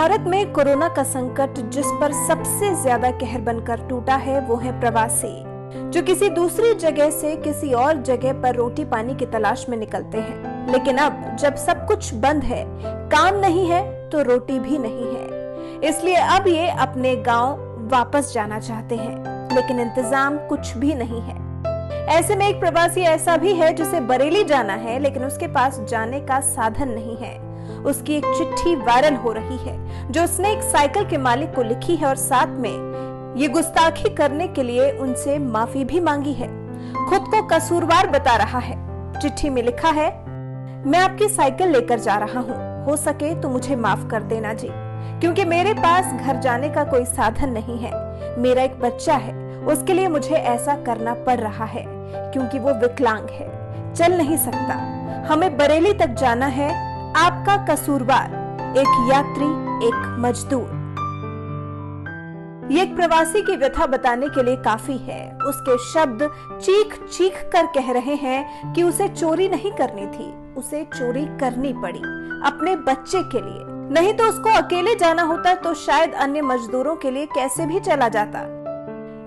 भारत में कोरोना का संकट जिस पर सबसे ज्यादा कहर बनकर टूटा है वो है प्रवासी, जो किसी दूसरी जगह से किसी और जगह पर रोटी पानी की तलाश में निकलते हैं। लेकिन अब जब सब कुछ बंद है, काम नहीं है तो रोटी भी नहीं है, इसलिए अब ये अपने गांव वापस जाना चाहते हैं, लेकिन इंतजाम कुछ भी नहीं है। ऐसे में एक प्रवासी ऐसा भी है जिसे बरेली जाना है, लेकिन उसके पास जाने का साधन नहीं है। उसकी एक चिट्ठी वायरल हो रही है जो उसने एक साइकिल के मालिक को लिखी है और साथ में ये गुस्ताखी करने के लिए उनसे माफी भी मांगी है। खुद को कसूरवार बता रहा है। चिट्ठी में लिखा है, मैं आपकी साइकिल लेकर जा रहा हूँ, हो सके तो मुझे माफ कर देना जी, क्योंकि मेरे पास घर जाने का कोई साधन नहीं है। मेरा एक बच्चा है, उसके लिए मुझे ऐसा करना पड़ रहा है क्योंकि वो विकलांग है, चल नहीं सकता। हमें बरेली तक जाना है। आपका कसूरवार, एक यात्री, एक मजदूर। ये एक प्रवासी की व्यथा बताने के लिए काफी है। उसके शब्द चीख चीख कर कह रहे हैं कि उसे चोरी नहीं करनी थी, उसे चोरी करनी पड़ी अपने बच्चे के लिए। नहीं तो उसको अकेले जाना होता तो शायद अन्य मजदूरों के लिए कैसे भी चला जाता।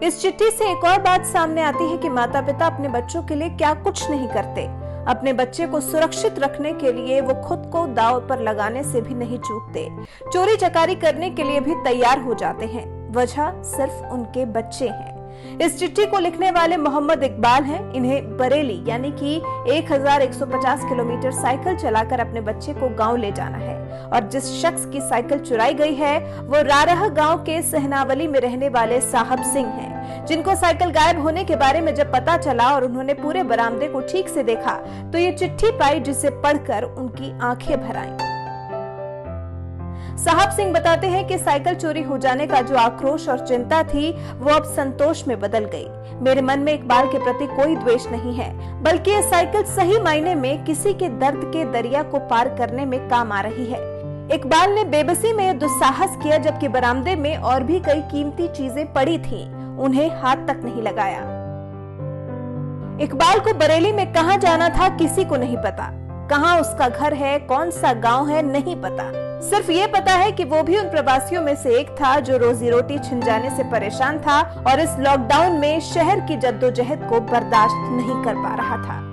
इस चिट्ठी से एक और बात सामने आती है कि माता पिता अपने बच्चों के लिए क्या कुछ नहीं करते। अपने बच्चे को सुरक्षित रखने के लिए वो खुद को दांव पर लगाने से भी नहीं चूकते, चोरी चकारी करने के लिए भी तैयार हो जाते हैं। वजह सिर्फ उनके बच्चे हैं। इस चिट्ठी को लिखने वाले मोहम्मद इकबाल हैं। इन्हें बरेली यानी कि 1150 किलोमीटर साइकिल चलाकर अपने बच्चे को गांव ले जाना है। और जिस शख्स की साइकिल चुराई गई है वो रारह गांव के सहनावली में रहने वाले साहब सिंह हैं, जिनको साइकिल गायब होने के बारे में जब पता चला और उन्होंने पूरे बरामदे को ठीक से देखा तो ये चिट्ठी पाई, जिसे पढ़कर उनकी आंखें भर आईं। साहब सिंह बताते हैं कि साइकिल चोरी हो जाने का जो आक्रोश और चिंता थी वो अब संतोष में बदल गई। मेरे मन में इकबाल के प्रति कोई द्वेष नहीं है, बल्कि ये साइकिल सही मायने में किसी के दर्द के दरिया को पार करने में काम आ रही है। इकबाल ने बेबसी में दुस्साहस किया, जबकि बरामदे में और भी कई कीमती चीजें पड़ी थीं, उन्हें हाथ तक नहीं लगाया। इकबाल को बरेली में कहां जाना था किसी को नहीं पता, कहां उसका घर है, कौन सा गांव है, नहीं पता। सिर्फ ये पता है कि वो भी उन प्रवासियों में से एक था जो रोजी रोटी छिन जाने से परेशान था और इस लॉकडाउन में शहर की जद्दोजहद को बर्दाश्त नहीं कर पा रहा था।